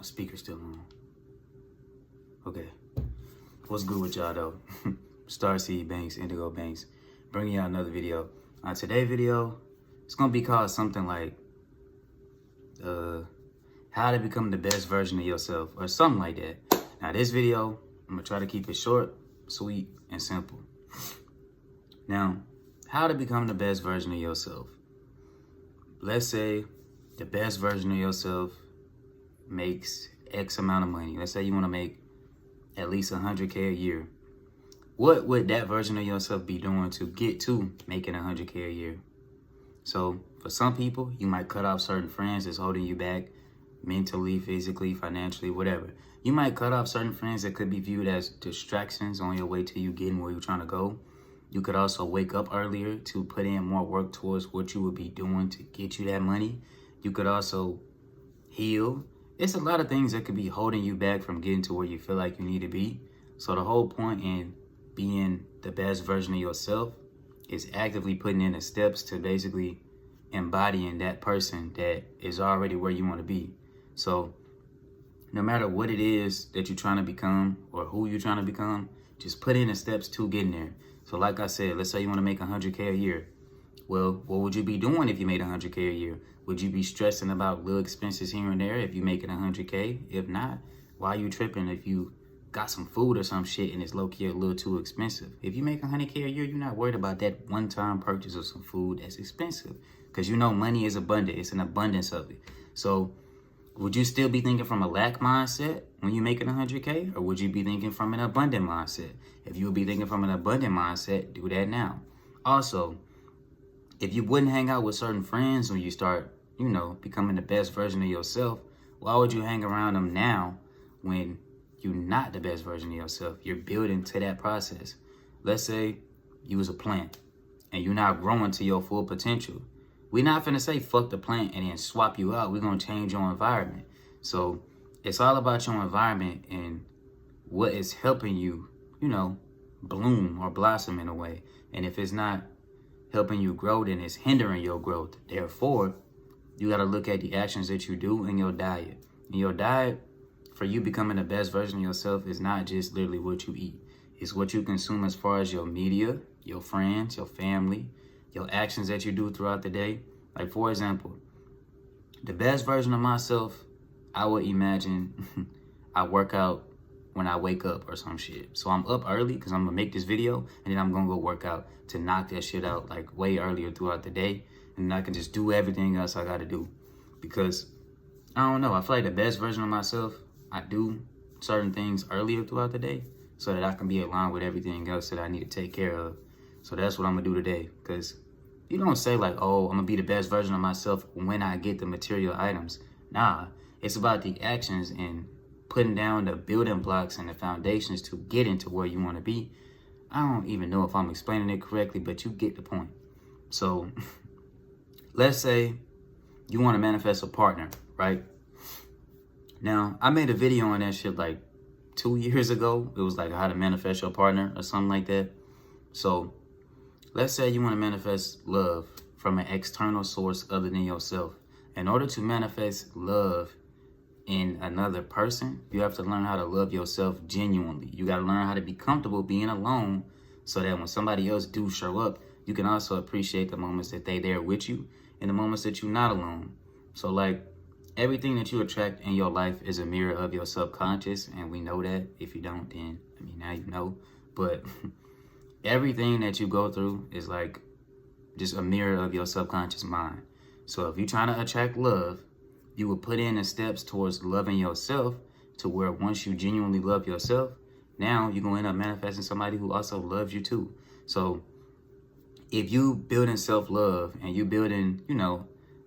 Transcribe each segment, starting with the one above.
Speaker still on. Okay. What's good with y'all though? Starseed Banks, Indigo Banks, bringing y'all another video. Today's video, it's gonna be called something like how to become the best version of yourself or something like that. Now this video, I'm gonna try to keep it short, sweet, and simple. Now, how to become the best version of yourself. Let's say the best version of yourself makes X amount of money. Let's say you want to make at least 100K a year. What would that version of yourself be doing to get to making 100K a year? So for some people, you might cut off certain friends that's holding you back mentally, physically, financially, whatever. You might cut off certain friends that could be viewed as distractions on your way to you getting where you're trying to go. You could also wake up earlier to put in more work towards what you would be doing to get you that money. You could also heal. It's a lot of things that could be holding you back from getting to where you feel like you need to be. So the whole point in being the best version of yourself is actively putting in the steps to basically embodying that person that is already where you want to be. So no matter what it is that you're trying to become or who you're trying to become, just put in the steps to getting there. So like I said, let's say you want to make 100K a year. Well, what would you be doing if you made 100K a year? Would you be stressing about little expenses here and there if you making 100K? If not, why are you tripping if you got some food or some shit and it's low-key a little too expensive? If you make 100K a year, you're not worried about that one-time purchase of some food that's expensive because you know money is abundant. It's an abundance of it. So would you still be thinking from a lack mindset when you're making 100K, or would you be thinking from an abundant mindset? If you would be thinking from an abundant mindset, do that now. Also, if you wouldn't hang out with certain friends when you start, becoming the best version of yourself, why would you hang around them now when you're not the best version of yourself? You're building to that process. Let's say you was a plant and you're not growing to your full potential. We're not finna say fuck the plant and then swap you out. We're gonna change your environment. So it's all about your environment and what is helping you, bloom or blossom in a way. And if it's not helping you grow, then it's hindering your growth. Therefore, you got to look at the actions that you do in your diet. And your diet, for you becoming the best version of yourself, is not just literally what you eat. It's what you consume as far as your media, your friends, your family, your actions that you do throughout the day. Like, for example, the best version of myself, I would imagine I work out when I wake up or some shit. So I'm up early because I'm going to make this video, and then I'm going to go work out to knock that shit out like way earlier throughout the day. And I can just do everything else I got to do. Because, I don't know, I feel like the best version of myself, I do certain things earlier throughout the day so that I can be aligned with everything else that I need to take care of. So that's what I'm going to do today. Because you don't say like, oh, I'm going to be the best version of myself when I get the material items. Nah, it's about the actions and putting down the building blocks and the foundations to get into where you want to be. I don't even know if I'm explaining it correctly, but you get the point. So let's say you want to manifest a partner, right? Now, I made a video on that shit like 2 years ago. It was like how to manifest your partner or something like that. So let's say you want to manifest love from an external source other than yourself. In order to manifest love in another person, you have to learn how to love yourself genuinely. You got to learn how to be comfortable being alone so that when somebody else do show up, you can also appreciate the moments that they there with you and the moments that you're not alone. So like everything that you attract in your life is a mirror of your subconscious, and we know that. If you don't, then now you know. But everything that you go through is like just a mirror of your subconscious mind. So if you're trying to attract love, you will put in the steps towards loving yourself to where once you genuinely love yourself, now you're going to end up manifesting somebody who also loves you too. So if you building self-love and you building,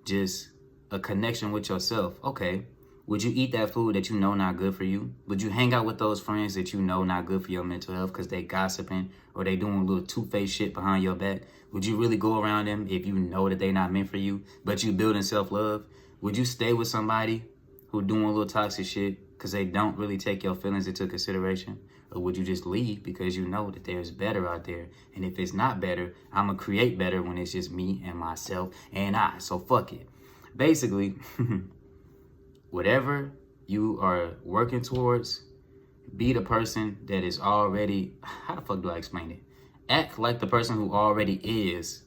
just a connection with yourself, okay, would you eat that food that you know not good for you? Would you hang out with those friends that you know not good for your mental health because they gossiping or they doing a little two-faced shit behind your back? Would you really go around them if you know that they not meant for you, but you building self-love? Would you stay with somebody who doing a little toxic shit because they don't really take your feelings into consideration? Or would you just leave because you know that there's better out there? And if it's not better, I'm going to create better when it's just me and myself and I. So fuck it. Basically, whatever you are working towards, be the person that is already, how the fuck do I explain it? Act like the person who already is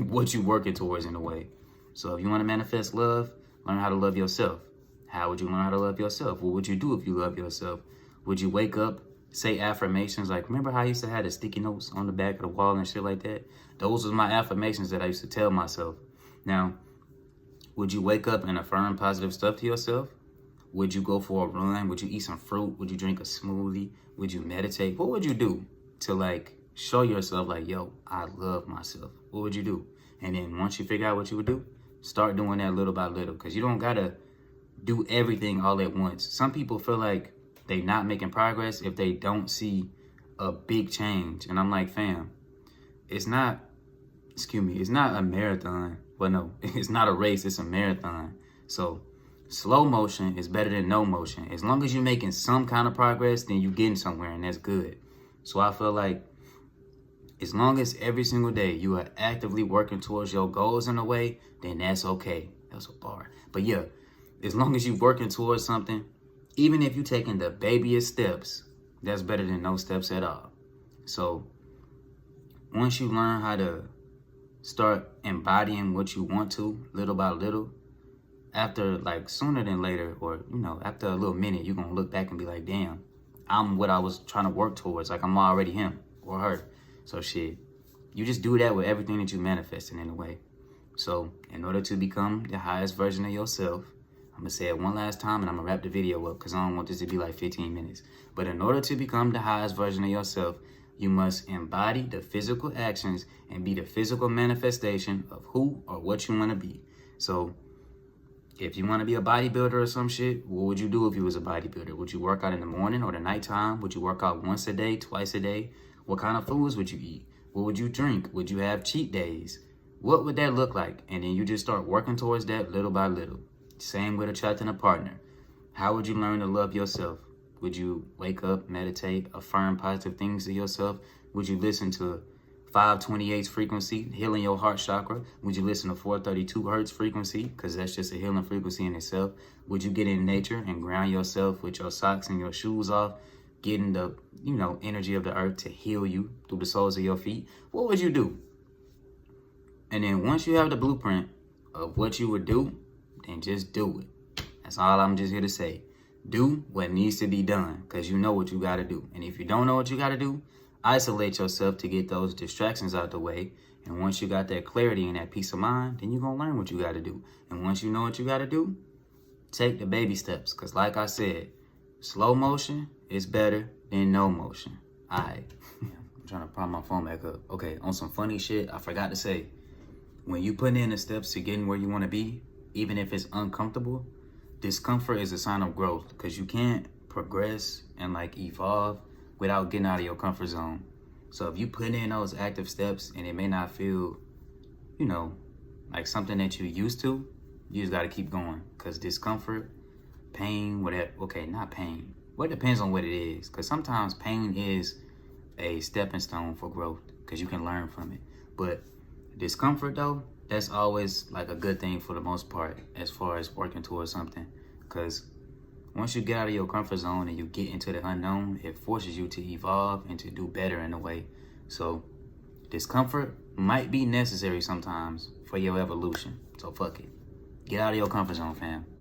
what you're working towards in a way. So if you want to manifest love, learn how to love yourself. How would you learn how to love yourself? What would you do if you love yourself? Would you wake up, say affirmations like, remember how I used to have the sticky notes on the back of the wall and shit like that? Those was my affirmations that I used to tell myself. Now, would you wake up and affirm positive stuff to yourself? Would you go for a run? Would you eat some fruit? Would you drink a smoothie? Would you meditate? What would you do to like show yourself like, yo, I love myself? What would you do? And then once you figure out what you would do, start doing that little by little, because you don't gotta do everything all at once. Some people feel like they not making progress if they don't see a big change. And I'm like, fam, it's not, it's not a marathon. Well, no, it's not a race, it's a marathon. So slow motion is better than no motion. As long as you're making some kind of progress, then you're getting somewhere, and that's good. So I feel like as long as every single day you are actively working towards your goals in a way, then that's okay. That's a bar. But yeah, as long as you're working towards something, even if you're taking the babyest steps, that's better than no steps at all. So once you learn how to start embodying what you want to, little by little, after like sooner than later, or after a little minute, you're gonna look back and be like, damn, I'm what I was trying to work towards. Like I'm already him or her. So shit, you just do that with everything that you manifesting in a way. So in order to become the highest version of yourself, I'm gonna say it one last time and I'm gonna wrap the video up because I don't want this to be like 15 minutes. But in order to become the highest version of yourself, you must embody the physical actions and be the physical manifestation of who or what you want to be. So if you want to be a bodybuilder or some shit, what would you do if you was a bodybuilder? Would you work out in the morning or the nighttime? Would you work out once a day, twice a day? What kind of foods would you eat? What would you drink? Would you have cheat days? What would that look like? And then you just start working towards that little by little. Same with attracting a partner. How would you learn to love yourself? Would you wake up, meditate, affirm positive things to yourself? Would you listen to 528 frequency, healing your heart chakra? Would you listen to 432 hertz frequency? Because that's just a healing frequency in itself. Would you get in nature and ground yourself with your socks and your shoes off, getting the, energy of the earth to heal you through the soles of your feet? What would you do? And then once you have the blueprint of what you would do, then just do it. That's all I'm just here to say. Do what needs to be done, because you know what you got to do. And if you don't know what you got to do, isolate yourself to get those distractions out the way. And once you got that clarity and that peace of mind, then you're going to learn what you got to do. And once you know what you got to do, take the baby steps. Because like I said, slow motion is better than no motion. All right. I'm trying to prop my phone back up. Okay, on some funny shit, I forgot to say, when you put in the steps to getting where you want to be, even if it's uncomfortable, discomfort is a sign of growth, because you can't progress and like evolve without getting out of your comfort zone. So if you put in those active steps and it may not feel, like something that you're used to, you just got to keep going, because discomfort, pain, whatever, okay, not pain. Well, it depends on what it is, because sometimes pain is a stepping stone for growth, because you can learn from it. But discomfort though, that's always like a good thing for the most part as far as working towards something, because once you get out of your comfort zone and you get into the unknown, it forces you to evolve and to do better in a way. So discomfort might be necessary sometimes for your evolution. So fuck it. Get out of your comfort zone, fam.